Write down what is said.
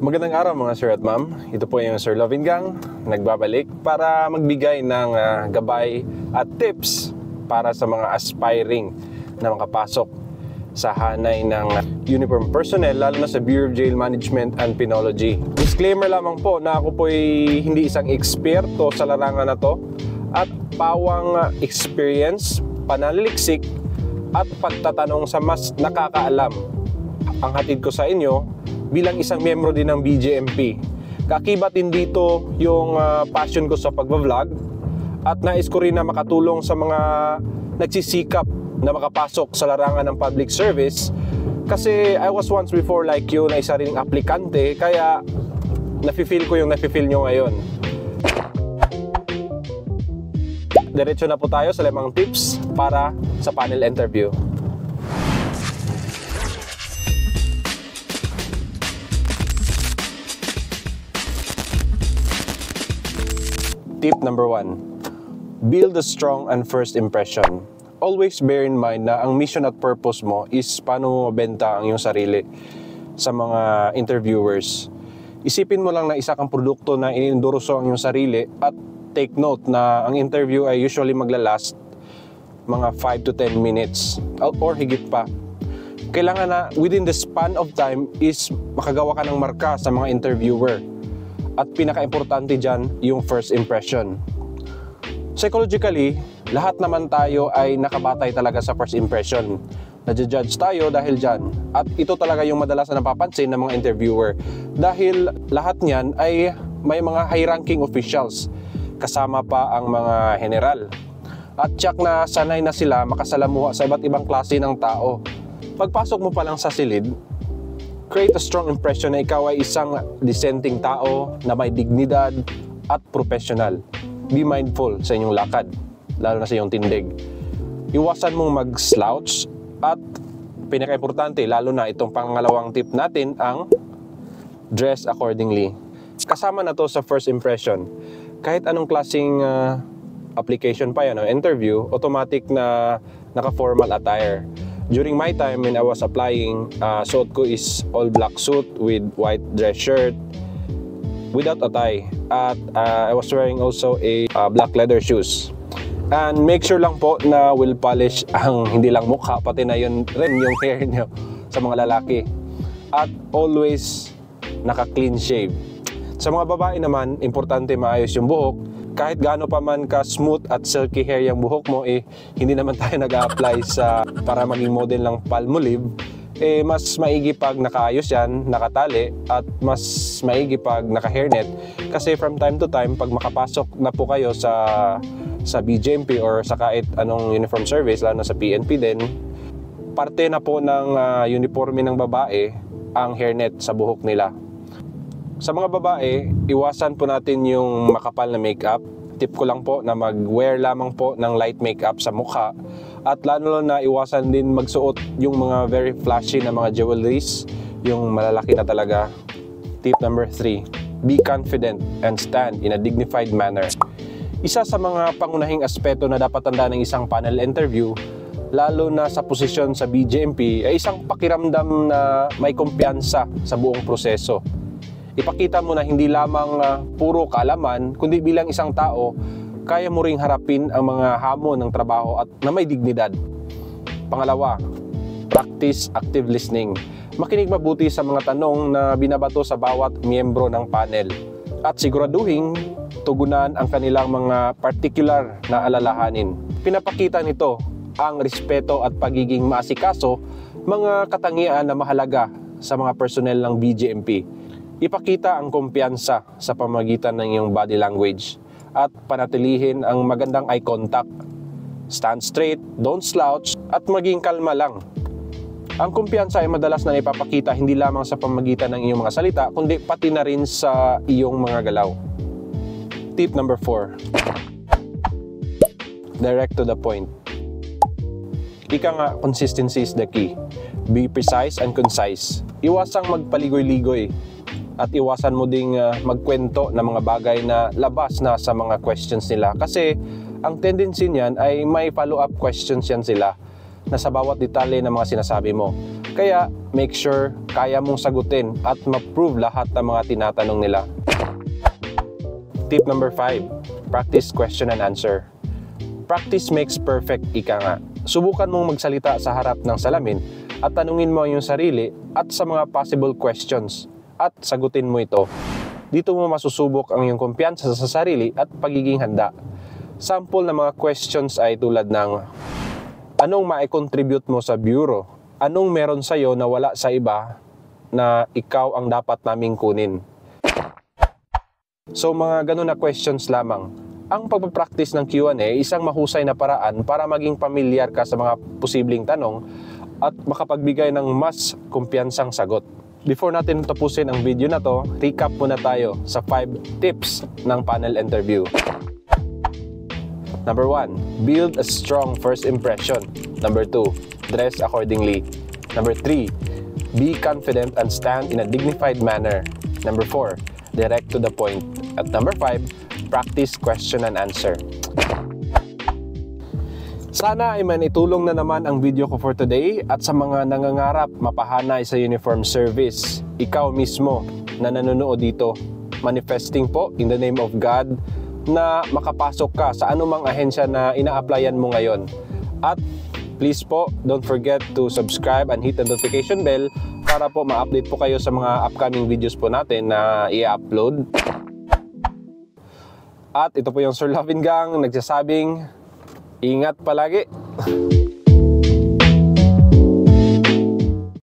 Magandang araw mga sir at ma'am. Ito po yung Sir Lovin Gang, nagbabalik para magbigay ng gabay at tips para sa mga aspiring na makapasok sa hanay ng uniform personnel, lalo na sa Bureau of Jail Management and Penology. Disclaimer lamang po na ako po ay hindi isang eksperto sa larangan na to at pawang experience, pananaliksik at pagtatanong sa mas nakakaalam ang hatid ko sa inyo bilang isang miyembro din ng BJMP. Kakibat din dito yung passion ko sa pagbablog at nais ko rin na makatulong sa mga nagsisikap na makapasok sa larangan ng public service, kasi I was once before like you na isa ring aplikante, kaya nafe-feel ko yung nafe-feel nyo ngayon. Diretso na po tayo sa 5 tips para sa panel interview. Tip number 1. Build a strong and first impression. Always bear in mind na ang mission at purpose mo is paano mo mabenta ang iyong sarili sa mga interviewers. Isipin mo lang na isa kang produkto na iniendorso ang iyong sarili, at take note na ang interview ay usually maglalast mga 5 to 10 minutes or higit pa. Kailangan na within the span of time is makagawa ka ng marka sa mga interviewer. At pinaka-importante dyan, yung first impression. Psychologically, lahat naman tayo ay nakabatay talaga sa first impression. Nadja-judge tayo dahil dyan. At ito talaga yung madalas na napapansin ng mga interviewer. Dahil lahat niyan ay may mga high-ranking officials. Kasama pa ang mga general. At tiyak na sanay na sila makasalamuha sa iba't ibang klase ng tao. Pagpasok mo pa lang sa silid, create a strong impression na ikaw ay isang dissenting tao na may dignidad at professional. Be mindful sa inyong lakad, lalo na sa iyong tindig. Iwasan mong mag-slouch, at pinaka-importante, lalo na itong pangalawang tip natin, ang dress accordingly. Kasama na to sa first impression. Kahit anong klaseng application pa yan, interview, automatic na naka-formal attire. During my time when I was applying, suot ko is all black suit with white dress shirt without a tie, at I was wearing also a black leather shoes. And make sure lang po na well polish ang hindi lang mukha, pati na yun rin yung hair nyo sa mga lalaki. At always naka-clean shave. Sa mga babae naman, importante maayos yung buhok. Kahit gaano pa man ka smooth at silky hair yung buhok mo, hindi naman tayo nag-a-apply sa para maging model ng Palmolive. Mas maigi pag nakaayos yan, nakatali, at mas maigi pag naka-hairnet. Kasi from time to time, pag makapasok na po kayo sa BJMP or sa kahit anong uniform service, lalo na sa PNP din, parte na po ng uniforme ng babae ang hairnet sa buhok nila. Sa mga babae, iwasan po natin yung makapal na makeup. Tip ko lang po na mag-wear lamang po ng light makeup sa mukha. At lalo na iwasan din magsuot yung mga very flashy na mga jewelries, yung malalaki na talaga. Tip number 3. Be confident and stand in a dignified manner. Isa sa mga pangunahing aspeto na dapat tandaan ng isang panel interview, lalo na sa posisyon sa BJMP, ay isang pakiramdam na may kumpiyansa sa buong proseso. Ipakita mo na hindi lamang puro kaalaman, kundi bilang isang tao, kaya mo ring harapin ang mga hamon ng trabaho at na may dignidad. Pangalawa, practice active listening. Makinig mabuti sa mga tanong na binabato sa bawat miyembro ng panel. At siguraduhin tugunan ang kanilang mga particular na alalahanin. Pinapakita nito ang respeto at pagiging maasikaso, mga katangian na mahalaga sa mga personnel ng BJMP. Ipakita ang kumpiyansa sa pamamagitan ng iyong body language at panatilihin ang magandang eye contact. Stand straight, don't slouch, at maging kalma lang. Ang kumpiyansa ay madalas na ipapakita hindi lamang sa pamamagitan ng iyong mga salita, kundi pati na rin sa iyong mga galaw. Tip number 4. Direct to the point. Ika nga, consistency is the key. Be precise and concise. Iwasang magpaligoy-ligoy. At iwasan mo ding magkwento ng mga bagay na labas na sa mga questions nila. Kasi ang tendency niyan ay may follow-up questions yan sila na sa bawat detalye ng mga sinasabi mo. Kaya make sure kaya mong sagutin at ma-prove lahat ng mga tinatanong nila. Tip number 5, practice question and answer. Practice makes perfect, ika nga. Subukan mong magsalita sa harap ng salamin at tanungin mo ang iyong sarili at sa mga possible questions at sagutin mo ito. Dito mo masusubok ang iyong kumpiyansa sa sarili at pagiging handa. Sample ng mga questions ay tulad ng: anong ma-contribute mo sa bureau? Anong meron sa iyo na wala sa iba na ikaw ang dapat naming kunin? So mga ganun na questions lamang. Ang pagpapractice ng Q&A isang mahusay na paraan para maging pamilyar ka sa mga posibleng tanong at makapagbigay ng mas kumpiyansang sagot. Before natin tapusin ang video na to, recap muna tayo sa 5 tips ng panel interview. Number 1, build a strong first impression. Number 2, dress accordingly. Number 3, be confident and stand in a dignified manner. Number 4, direct to the point. At number 5, practice question and answer. Sana ay manitulong na naman ang video ko for today at sa mga nangangarap mapahanay sa uniform service. Ikaw mismo na nanonood dito, manifesting po in the name of God na makapasok ka sa anumang ahensya na ina-applyan mo ngayon. At please po, don't forget to subscribe and hit the notification bell para po ma-update po kayo sa mga upcoming videos po natin na i-upload. At ito po yung Sir Lovin Gang nagsasabing, ingat palagi!